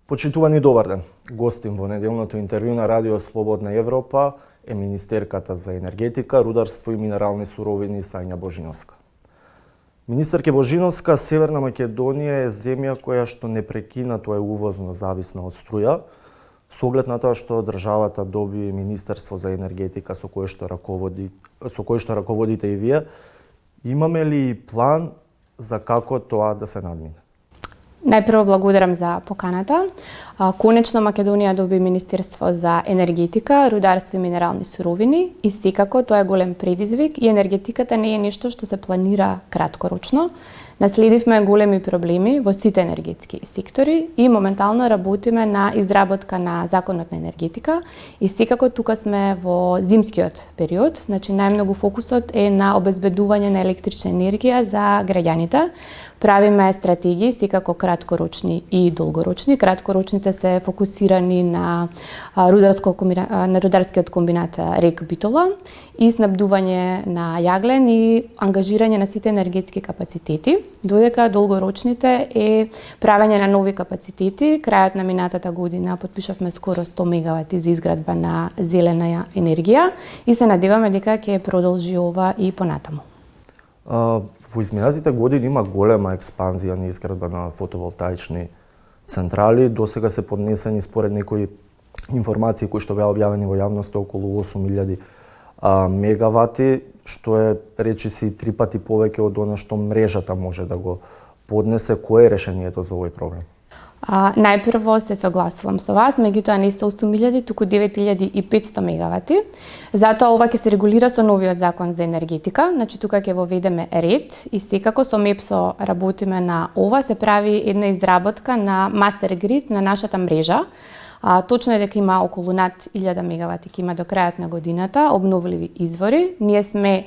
Почитувани добар ден. Гостин во неделното интервју на Радио Слободна Европа е министерката за енергетика, рударство и минерални суровини Сања Божиновска. Министерке Божиновска, Северна Македонија е земја која што непрекинато е увозно зависна од струја, со оглед на тоа што државата доби Министерство за енергетика со кое што раководите и вие. Имаме ли план за како тоа да се надмине? Најпрво благодарам за поканата. Конечно Македонија доби Министерство за енергетика, рударство и минерални суровини и секако тоа е голем предизвик и енергетиката не е нешто што се планира краткорочно. Наследивме големи проблеми во сите енергетски сектори и моментално работиме на изработка на законот на енергетика и секако тука сме во зимскиот период, значи најмногу фокусот е на обезбедување на електрична енергија за граѓаните. Правиме стратегии, секако краткорочни и долгорочни. Краткорочните се фокусирани на рударскиот комбинат РЕК Битола и снабдување на јаглен и ангажирање на сите енергетски капацитети, додека долгорочните е правење на нови капацитети. Крајот на минатата година потпишавме скоро 100 мегавати за изградба на зелена енергија и се надеваме дека ќе продолжи ова и понатаму. Во изминатите години има голема експанзија на изградба на фотоволтаични централи. Досега се поднесени според некои информации кои што беа објавени во јавноста околу 8000 мегавати, што е речиси 3 пати повеќе од она што мрежата може да го поднесе. Кое е решението за овој проблем? Најпрво се согласувам со вас, меѓутоа не се 8.000, туку 9.500 мегавати. Затоа ова ќе се регулира со новиот закон за енергетика, значи тука ќе воведеме ред и секако со МЕПСО работиме на ова, се прави една изработка на мастер грид на нашата мрежа. Точно е дека има околу над 1000 мегавати ќе има до крајот на годината обновливи извори. Ние сме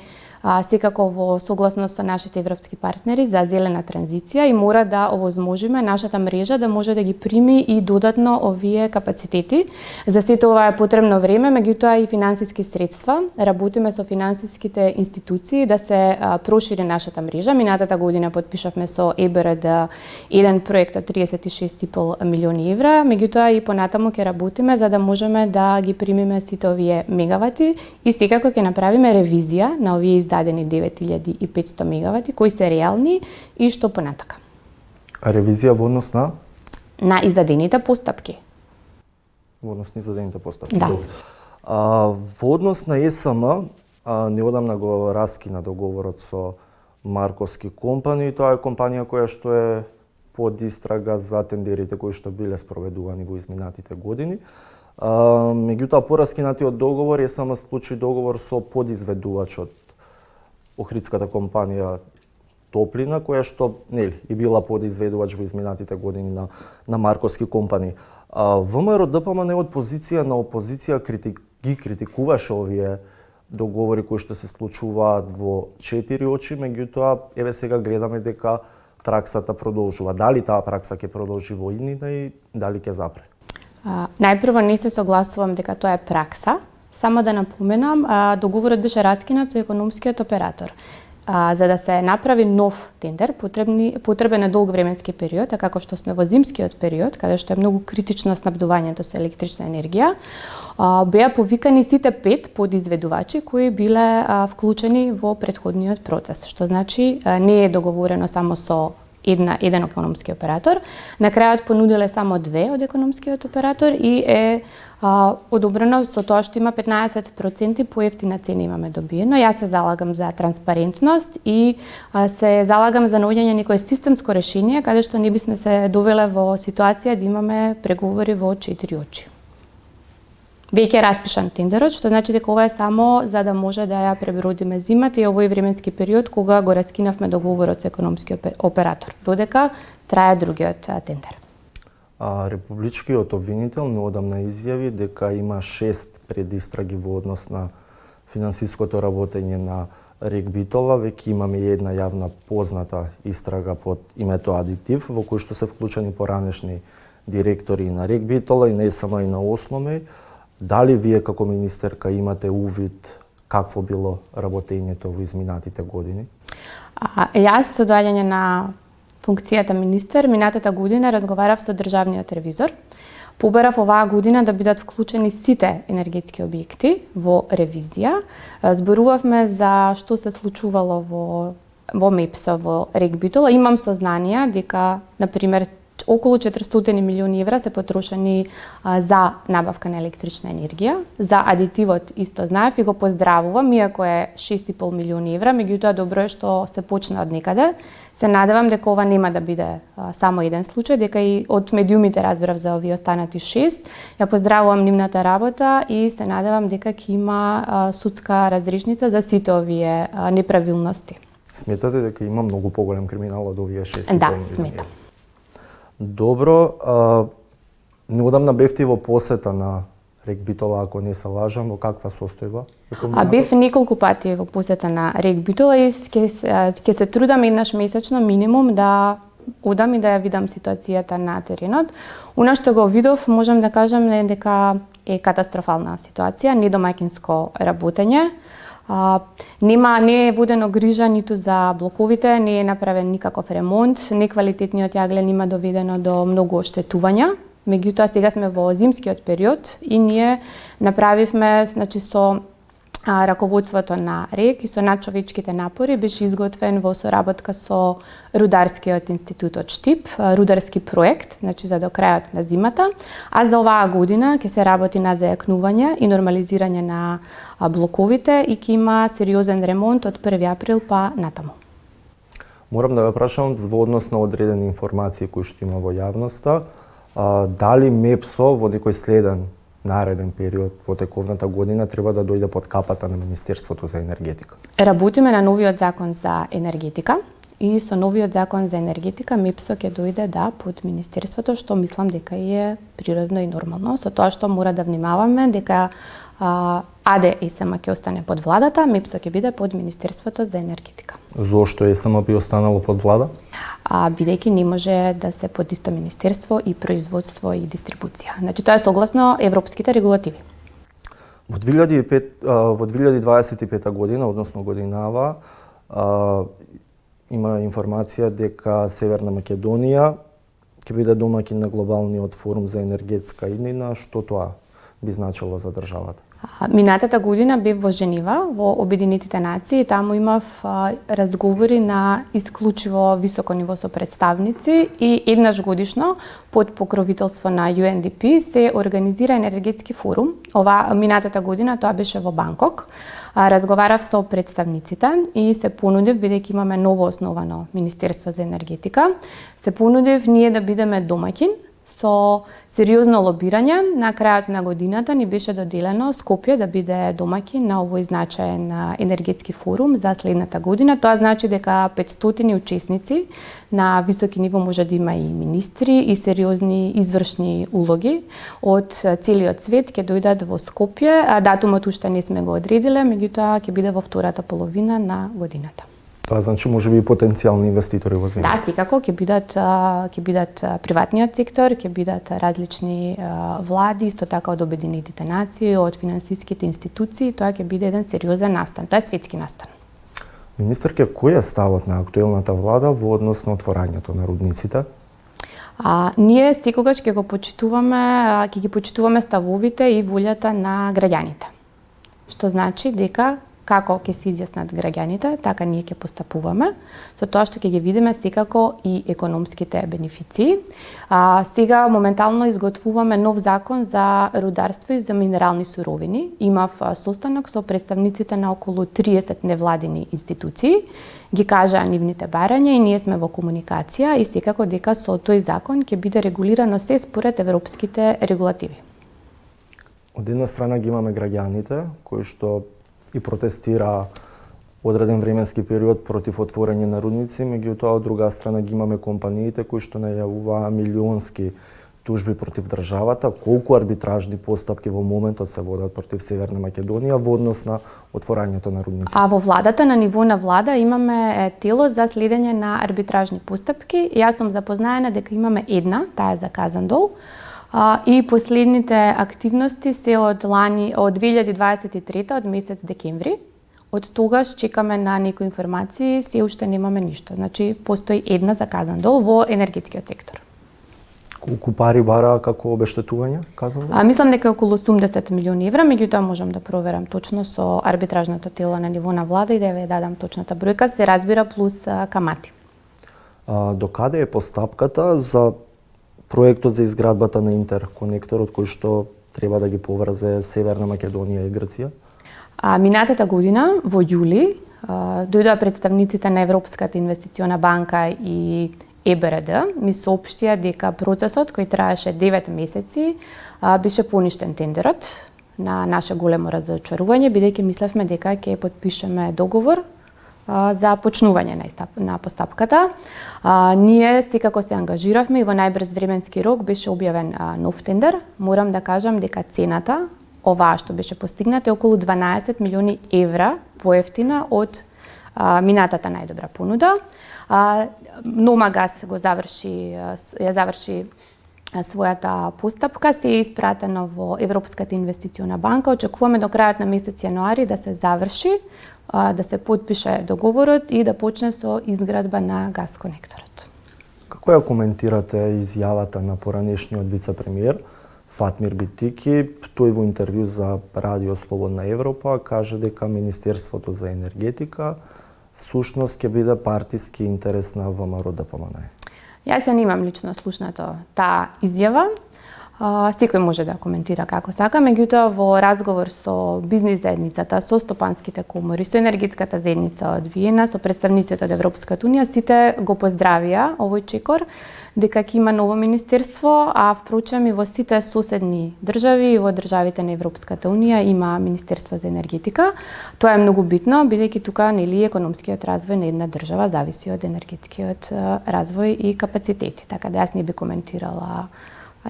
секако во согласност со нашите европски партнери за зелена транзиција и мора да овозможиме нашата мрежа да може да ги прими и додатно овие капацитети. За сето ова е потребно време, меѓутоа и финансиски средства. Работиме со финансиските институции да се прошири нашата мрежа. Минатата година потпишавме со ЕБРД еден проект од 36,5 милиони евра, меѓутоа и понатаму ќе работиме за да можеме да ги примиме сите овие мегавати и секако ќе направиме ревизија на овие издадени 9500 мегавати, кои се реални и што понатака. А ревизија во однос на? На издадените постапки. Во однос на издадените постапки? Да. Во однос на ЕСМ, неодамна го раскина договорот со Марковски компани. Тоа е компанија која што е под истрага за тендерите кои што биле спроведувани во изминатите години. Меѓутоа, по раскинатиот договор, ЕСМ склучи договор со подизведувачот Охридската компанија Топлина, која што и била подизведувач во изминатите години на Марковски компани. ВМРО ДПМН од позиција на опозиција ги критикуваше овие договори кои што се склучуваат во 4 очи, меѓутоа еве сега гледаме дека праксата продолжува. Дали таа пракса ќе продолжи во иднина и дали ќе запре? Најпрво не се согласувам дека тоа е пракса. Само да напоменам, договорот беше раскинат со економскиот оператор. За да се направи нов тендер, потребен е долг временски период, а како што сме во зимскиот период, каде што е многу критично снабдувањето со електрична енергија, беа повикани сите 5 подизведувачи кои биле вклучени во претходниот процес, што значи не е договорено само со еден економски оператор. На крајот понудиле само 2 од економскиот оператор и е одобрено со тоа што има 15% поевтина цена имаме добиено. Јас се залагам за транспарентност и се залагам за наоѓање некое системско решение каде што не бисме се довеле во ситуација да имаме преговори во 4 очи. Веќе е распишан тендерот, што значи дека ова е само за да може да ја пребродиме зимата и овој временски период кога го раскинавме договорот со економскиот оператор, додека трае другиот тендер. Републичкиот обвинител неодамна изјави дека има 6 предистраги во однос на финансиското работење на РЕК Битола. Веќе имаме една јавна позната истрага под името Адитив, во кој што се вклучени поранешни директори на РЕК Битола и не само и на Осломеј. Дали вие како министерка имате увид какво било работењето во изминатите години? Јас со доаѓање на функцијата министер, минатата година разговарав со државниот ревизор. Побарав оваа година да бидат вклучени сите енергетски објекти во ревизија. Зборувавме за што се случувало во МЕПСО, во РЕК Битола. Имам сознанија дека, например, околу 400 милиони евра се потрошени за набавка на електрична енергија. За адитивот исто знаев и го поздравувам, иако е 6,5 милиони евра, меѓутоа добро е што се почна од некаде. Се надевам дека ова нема да биде само еден случај, дека и од медиумите разбрав за овие останати 6. Ја поздравувам нивната работа и се надевам дека ќе има судска разрешница за сите овие неправилности. Сметате дека има многу поголем криминал од овие 6,5 Да, милиони? сметам. Добро, неодамна бевте во посета на РЕК Битола, ако не се лажам, во каква состојба? Бев неколку пати во посета на РЕК Битола и ќе се трудам еднаш месечно минимум да одам и да ја видам ситуацијата на теренот. Она што го видов, можам да кажам дека е катастрофална ситуација, недомаќинско работење. Не е водено грижа ниту за блоковите, не е направен никаков ремонт, неквалитетниот јаглен има доведено до многу оштетувања. Меѓутоа сега сме во зимскиот период и ние направивме, со раководството на РЕК и со надчовечките напори беше изготвен во соработка со Рударскиот институт од Штип, рударски проект, за до крајот на зимата, а за оваа година ќе се работи на зајакнување и нормализирање на блоковите и ќе има сериозен ремонт од 1 април па натаму. Морам да ве прашам во однос на одредени информации кои што има во јавноста, дали МЕПСО во некој следен нареден период во тековната година треба да дојде под капата на Министерството за енергетика? Работиме на новиот закон за енергетика и со новиот закон за енергетика МЕПСО ќе дојде под Министерството, што мислам дека е природно и нормално, со тоа што мора да внимаваме дека АД ЕСМ ќе остане под владата, МЕПСО ќе биде под Министерството за енергетика. Зошто ЕСМ би останало под влада? Бидејќи не може да се под исто министерство и производство и дистрибуција. Тоа е согласно европските регулативи. Во 2025 година, односно годинава, има информација дека Северна Македонија ќе биде домаќин на глобалниот форум за енергетска иднина. Што тоа би значило за државата? Минатата година бев во Женева, во Обединетите нации, и таму имав разговори на исклучиво високо ниво со представници и еднаш годишно под покровителство на UNDP се организира енергетски форум. Минатата година тоа беше во Банкок. Разговарав со представниците и се понудив, бидејќи имаме ново основано Министерство за енергетика, се понудив ние да бидеме домаќин со сериозно лобирање. На крајот на годината ни беше доделено Скопје да биде домаќин на овој значаен енергетски форум за следната година. Тоа значи дека 500 учесници на високи ниво може да има и министри и сериозни извршни улоги од целиот свет ќе дојдат во Скопје. Датумот уште не сме го одредиле, меѓутоа ќе биде во втората половина на годината. Тоа значи можеби и потенцијални инвеститори во земја. Да, секако ќе бидат приватниот сектор, ќе бидат различни влади, исто така од Обединетите нации, од финансиските институции, тоа ќе биде еден сериозен настан, тоа е светски настан. Министерке, кој е ставот на актуелната влада во однос на отворањето на рудниците? Ние секогаш ќе ги почитуваме ставовите и волјата на граѓаните. Што значи дека како ќе се изјаснат граѓаните, така ние ќе постапуваме, со тоа што ќе ги видиме секако и економските бенефиции. Сега моментално изготвуваме нов закон за рударство и за минерални суровини. Имав состанок со представниците на околу 30 невладини институции, ги кажаа нивните барања и ние сме во комуникација и секако дека со тој закон ќе биде регулирано се според европските регулативи. Од една страна ги имаме граѓаните кои што и протестира одреден временски период против отворање на рудници, меѓутоа од друга страна ги имаме компаниите кои што најавуваа милионски тужби против државата. Колку арбитражни постапки во моментот се водат против Северна Македонија во однос на отворањето на рудници? Во владата, на ниво на влада, имаме тело за следење на арбитражни постапки. Јас сум запознаена дека имаме една, таа е за Казандол, и последните активности се од 2023 од месец декември. Од тогаш чекаме на некои информации, се уште немаме ништо. Значи, постои една заказан дол во енергетскиот сектор. Колку пари бара како обештетување, казал? Мислам дека околу 80 милиони евра, меѓутоа можам да проверам точно со арбитражното тело на ниво на влада и да ве дадам точната бројка, се разбира плюс камати. До каде е постапката за проектот за изградбата на интерконекторот кој што треба да ги поврзе Северна Македонија и Грција? Минатата година, во јули, дојдоа представниците на Европската инвестициона банка и ЕБРД ми соопштија дека процесот кој траеше 9 месеци беше поништен тендерот, на наше големо разочарување, бидејќи мислевме дека ќе потпишеме договор за почнување на постапката. Ние секако се ангажиравме и во најбрз временски рок беше објавен нов тендер. Морам да кажам дека цената, оваа што беше постигната, е околу 12 милиони евра поевтина од минатата најдобра понуда. Номагас ја заврши својата постапка, се е испратено во Европската инвестициона банка. Очекуваме до крајот на месец јануари да се заврши, да се потпише договорот и да почне со изградба на газконекторот. Како ја коментирате изјавата на поранешниот вице-премиер Фатмир Битики? Тој во интервју за Радио Слободна Европа каже дека Министерството за енергетика всушност ќе биде партиски интерес на ВМРО-ДПМНЕ. Јас ја немам лично слушнато таа изјава. Секој може да коментира како сака, меѓутоа во разговор со бизнис заедницата, со стопанските комори, со енергетската заедница од Виена, со представниците од Европската унија, сите го поздравија овој чекор, дека ќе има ново министерство, а впрочем и во сите соседни држави и во државите на Европската унија има Министерство за енергетика. Тоа е многу битно, бидејќи тука нели економскиот развој на една држава зависи од енергетскиот развој и капацитети. Така да јас не би коментирала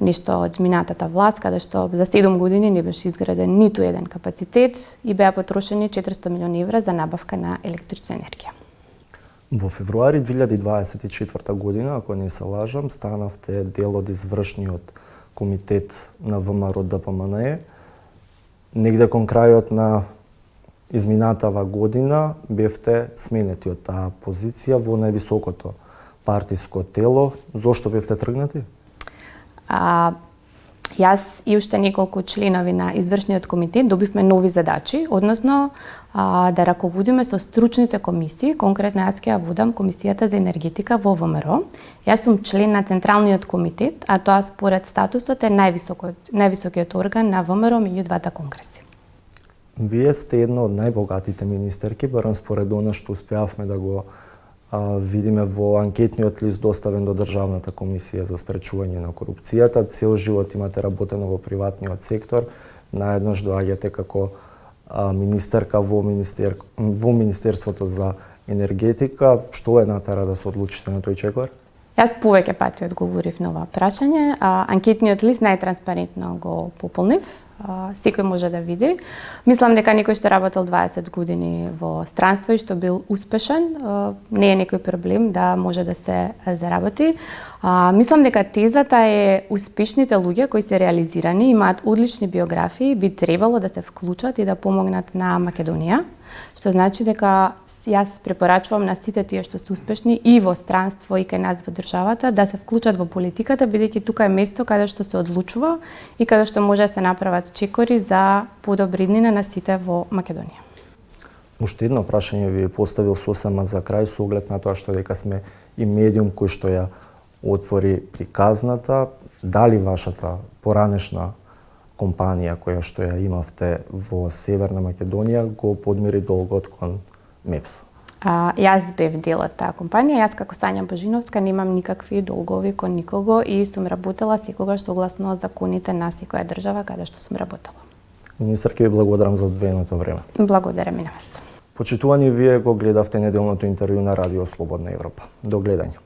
ништо од минатата власт, каде што за 7 години не беше изграден ниту еден капацитет и беа потрошени 400 милиони евра за набавка на електрична енергија. Во февруари 2024 година, ако не се лажам, станавте дел од извршниот комитет на ВМРО-ДПМНЕ. Негде кон крајот на изминатава година бевте сменети од таа позиција во највисокото партиско тело. Зошто бевте тргнати? Јас и уште неколку членови на извршниот комитет добивме нови задачи, односно да раководиме со стручните комисии, конкретно јас ќе ја водам Комисијата за енергетика во ВМРО. Јас сум член на Централниот комитет, а тоа според статусот е највисокиот орган на ВМРО меѓу двата конгреси. Вие сте една од најбогатите министерки, барем според она што успеавме да го видиме во анкетниот лист доставен до Државната комисија за спречување на корупцијата. Цел живот имате работено во приватниот сектор, наеднаш доаѓате како министерка во Министерството за енергетика. Што е натера да се одлучите на тој чекор? Јас повеќе пати одговорив на ова прашање. Анкетниот лист најтранспарентно го пополнив. Секој може да види. Мислам дека некој што работел 20 години во странство и што бил успешен, не е некој проблем да може да се заработи. Мислам дека тезата е успешните луѓе кои се реализирани, имаат одлични биографии, би требало да се вклучат и да помогнат на Македонија, што значи дека јас препорачувам на сите тие што се успешни и во странство и кај нас во државата да се вклучат во политиката, бидејќи тука е место каде што се одлучува и каде што може да се направат чекори за подобриднина на сите во Македонија. Уште едно прашање ви поставил сосема за крај со оглед на тоа што дека сме и медиум кој што ја отвори приказната. Дали вашата поранешна компанија која што ја имавте во Северна Македонија го подмири долгот кон МЕПС? Јас бев дел од таа компанија. Јас како Сања Божиновска немам никакви долгови кон никого и сум работела секогаш согласно законите на секоја држава каде што сум работела. Министерке, ви благодарам за одвоеното време. Благодарам и на вас. Почитувани, вие го гледавте неделното интервју на Радио Слободна Европа. До гледање.